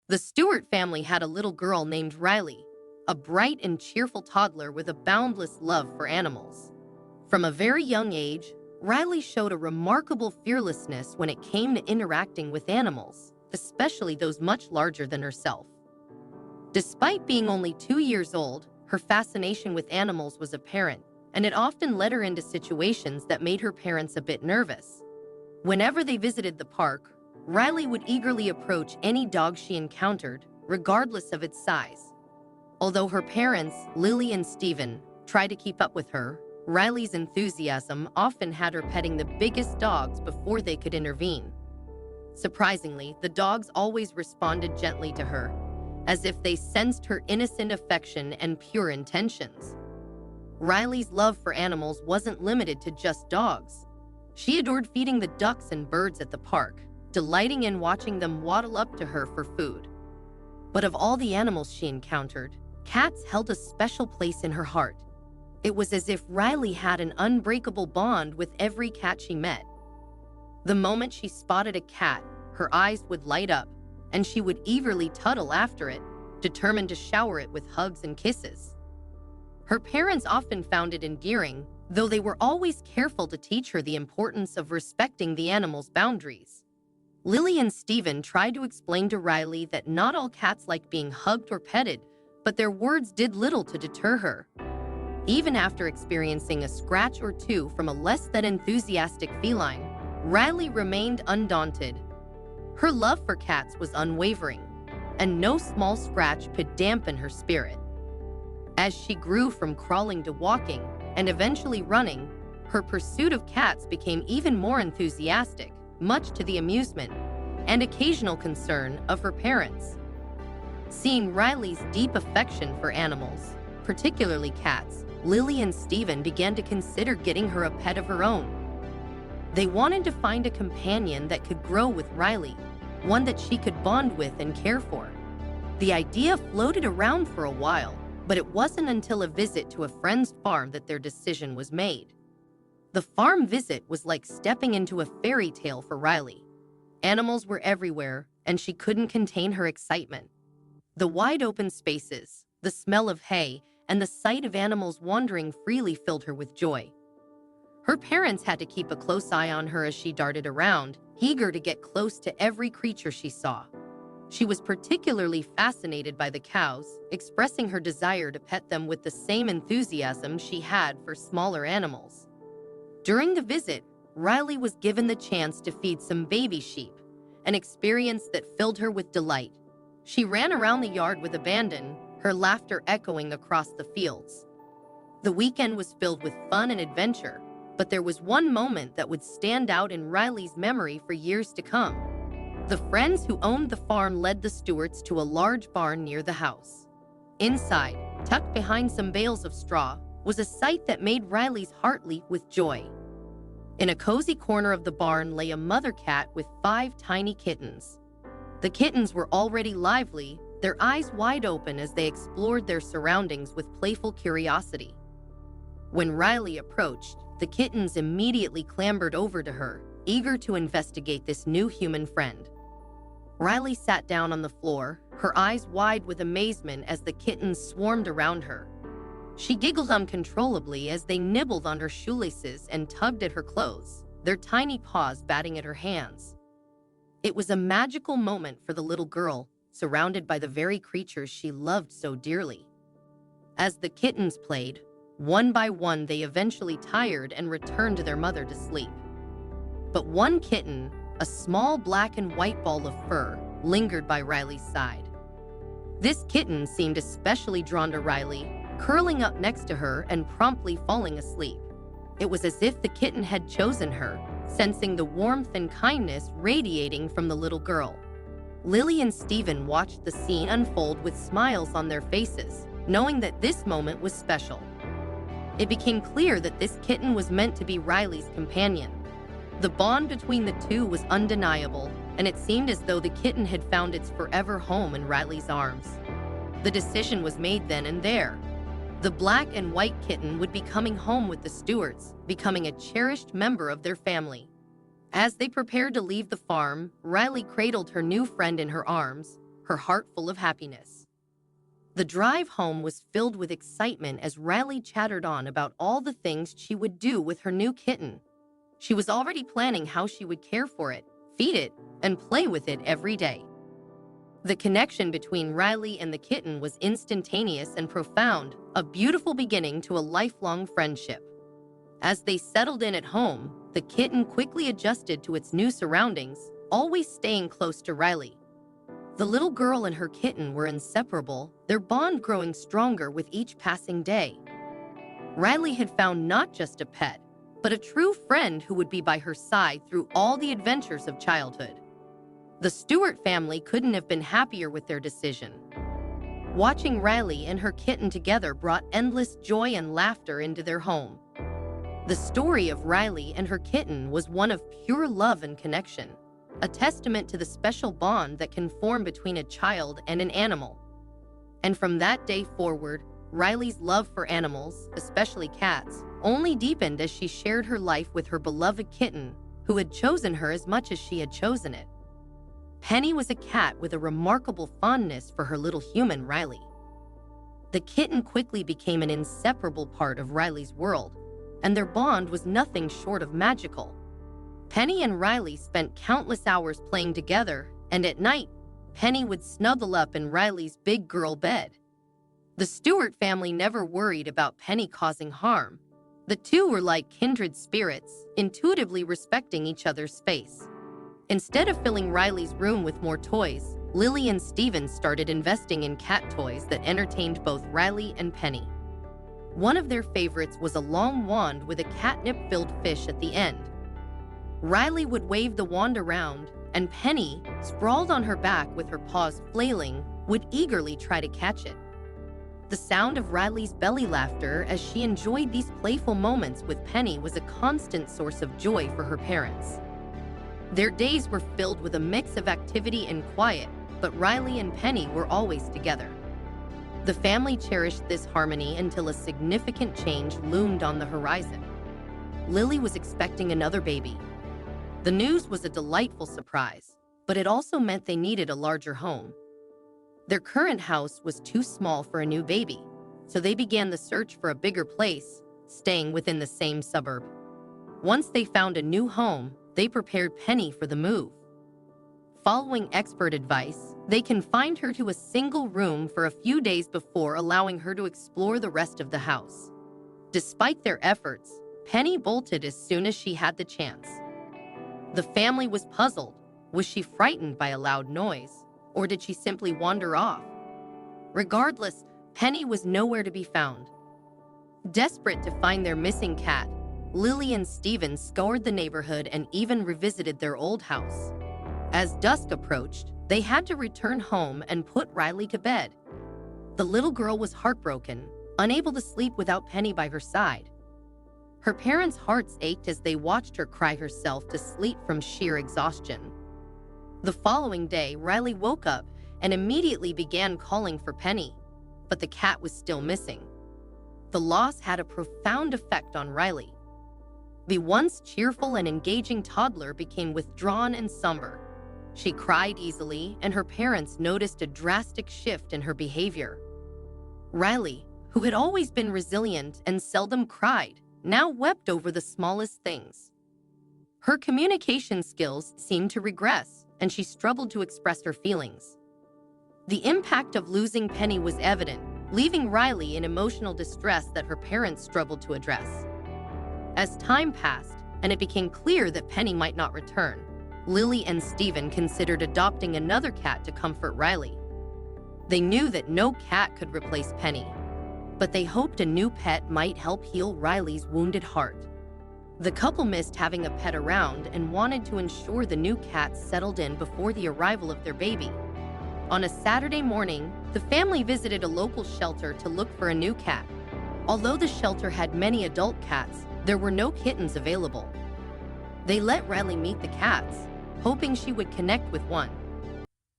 The Stewart family had a little girl named Riley, a bright and cheerful toddler with a boundless love for animals. From a very young age, Riley showed a remarkable fearlessness when it came to interacting with animals, especially those much larger than herself. Despite being only 2 years old, her fascination with animals was apparent, and it often led her into situations that made her parents a bit nervous. Whenever they visited the park, Riley would eagerly approach any dog she encountered, regardless of its size. Although her parents, Lily and Stephen, tried to keep up with her, Riley's enthusiasm often had her petting the biggest dogs before they could intervene. Surprisingly, the dogs always responded gently to her, as if they sensed her innocent affection and pure intentions. Riley's love for animals wasn't limited to just dogs. She adored feeding the ducks and birds at the park, delighting in watching them waddle up to her for food. But of all the animals she encountered, cats held a special place in her heart. It was as if Riley had an unbreakable bond with every cat she met. The moment she spotted a cat, her eyes would light up, and she would eagerly tunnel after it, determined to shower it with hugs and kisses. Her parents often found it endearing, though they were always careful to teach her the importance of respecting the animal's boundaries. Lily and Stephen tried to explain to Riley that not all cats like being hugged or petted, but their words did little to deter her. Even after experiencing a scratch or two from a less than enthusiastic feline, Riley remained undaunted. Her love for cats was unwavering, and no small scratch could dampen her spirit. As she grew from crawling to walking and eventually running, her pursuit of cats became even more enthusiastic, much to the amusement and occasional concern of her parents. Seeing Riley's deep affection for animals, particularly cats, Lily and Stephen began to consider getting her a pet of her own. They wanted to find a companion that could grow with Riley, one that she could bond with and care for. The idea floated around for a while, but it wasn't until a visit to a friend's farm that their decision was made. The farm visit was like stepping into a fairy tale for Riley. Animals were everywhere, and she couldn't contain her excitement. The wide open spaces, the smell of hay, and the sight of animals wandering freely filled her with joy. Her parents had to keep a close eye on her as she darted around, eager to get close to every creature she saw. She was particularly fascinated by the cows, expressing her desire to pet them with the same enthusiasm she had for smaller animals. During the visit, Riley was given the chance to feed some baby sheep, an experience that filled her with delight. She ran around the yard with abandon, her laughter echoing across the fields. The weekend was filled with fun and adventure, but there was one moment that would stand out in Riley's memory for years to come. The friends who owned the farm led the Stewarts to a large barn near the house. Inside, tucked behind some bales of straw, was a sight that made Riley's heart leap with joy. In a cozy corner of the barn lay a mother cat with 5 tiny kittens. The kittens were already lively, their eyes wide open as they explored their surroundings with playful curiosity. When Riley approached, the kittens immediately clambered over to her, eager to investigate this new human friend. Riley sat down on the floor, her eyes wide with amazement as the kittens swarmed around her. She giggled uncontrollably as they nibbled on her shoelaces and tugged at her clothes, their tiny paws batting at her hands. It was a magical moment for the little girl, surrounded by the very creatures she loved so dearly. As the kittens played, one by one they eventually tired and returned to their mother to sleep. But one kitten, a small black and white ball of fur, lingered by Riley's side. This kitten seemed especially drawn to Riley, curling up next to her and promptly falling asleep. It was as if the kitten had chosen her, sensing the warmth and kindness radiating from the little girl. Lily and Stephen watched the scene unfold with smiles on their faces, knowing that this moment was special. It became clear that this kitten was meant to be Riley's companion. The bond between the two was undeniable, and it seemed as though the kitten had found its forever home in Riley's arms. The decision was made then and there. The black and white kitten would be coming home with the Stewarts, becoming a cherished member of their family. As they prepared to leave the farm, Riley cradled her new friend in her arms, her heart full of happiness. The drive home was filled with excitement as Riley chattered on about all the things she would do with her new kitten. She was already planning how she would care for it, feed it, and play with it every day. The connection between Riley and the kitten was instantaneous and profound, a beautiful beginning to a lifelong friendship. As they settled in at home, the kitten quickly adjusted to its new surroundings, always staying close to Riley. The little girl and her kitten were inseparable, their bond growing stronger with each passing day. Riley had found not just a pet, but a true friend who would be by her side through all the adventures of childhood. The Stewart family couldn't have been happier with their decision. Watching Riley and her kitten together brought endless joy and laughter into their home. The story of Riley and her kitten was one of pure love and connection, a testament to the special bond that can form between a child and an animal. And from that day forward, Riley's love for animals, especially cats, only deepened as she shared her life with her beloved kitten, who had chosen her as much as she had chosen it. Penny was a cat with a remarkable fondness for her little human Riley. The kitten quickly became an inseparable part of Riley's world, and their bond was nothing short of magical. Penny and Riley spent countless hours playing together, and at night, Penny would snuggle up in Riley's big girl bed. The Stewart family never worried about Penny causing harm. The two were like kindred spirits, intuitively respecting each other's space. Instead of filling Riley's room with more toys, Lily and Steven started investing in cat toys that entertained both Riley and Penny. One of their favorites was a long wand with a catnip-filled fish at the end. Riley would wave the wand around, and Penny, sprawled on her back with her paws flailing, would eagerly try to catch it. The sound of Riley's belly laughter as she enjoyed these playful moments with Penny was a constant source of joy for her parents. Their days were filled with a mix of activity and quiet, but Riley and Penny were always together. The family cherished this harmony until a significant change loomed on the horizon. Lily was expecting another baby. The news was a delightful surprise, but it also meant they needed a larger home. Their current house was too small for a new baby, so they began the search for a bigger place, staying within the same suburb. Once they found a new home, they prepared Penny for the move. Following expert advice, they confined her to a single room for a few days before allowing her to explore the rest of the house. Despite their efforts, Penny bolted as soon as she had the chance. The family was puzzled. Was she frightened by a loud noise, or did she simply wander off? Regardless, Penny was nowhere to be found. Desperate to find their missing cat, Lily and Steven scoured the neighborhood and even revisited their old house. As dusk approached, they had to return home and put Riley to bed. The little girl was heartbroken, unable to sleep without Penny by her side. Her parents' hearts ached as they watched her cry herself to sleep from sheer exhaustion. The following day, Riley woke up and immediately began calling for Penny, but the cat was still missing. The loss had a profound effect on Riley. The once cheerful and engaging toddler became withdrawn and somber. She cried easily, and her parents noticed a drastic shift in her behavior. Riley, who had always been resilient and seldom cried, now wept over the smallest things. Her communication skills seemed to regress, and she struggled to express her feelings. The impact of losing Penny was evident, leaving Riley in emotional distress that her parents struggled to address. As time passed, and it became clear that Penny might not return, Lily and Steven considered adopting another cat to comfort Riley. They knew that no cat could replace Penny, but they hoped a new pet might help heal Riley's wounded heart. The couple missed having a pet around and wanted to ensure the new cat settled in before the arrival of their baby. On a Saturday morning, the family visited a local shelter to look for a new cat. Although the shelter had many adult cats, there were no kittens available. They let Riley meet the cats, hoping she would connect with one.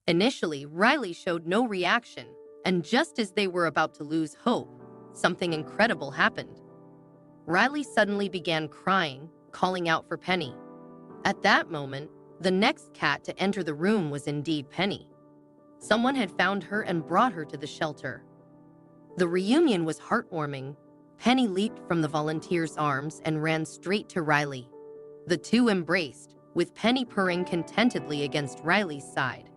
Initially, Riley showed no reaction, and just as they were about to lose hope, something incredible happened. Riley suddenly began crying, calling out for Penny. At that moment, the next cat to enter the room was indeed Penny. Someone had found her and brought her to the shelter. The reunion was heartwarming. Penny leaped from the volunteer's arms and ran straight to Riley. The two embraced, with Penny purring contentedly against Riley's side.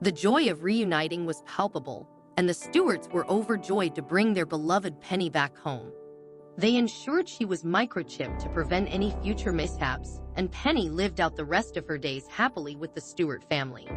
The joy of reuniting was palpable, and the Stewarts were overjoyed to bring their beloved Penny back home. They ensured she was microchipped to prevent any future mishaps, and Penny lived out the rest of her days happily with the Stewart family.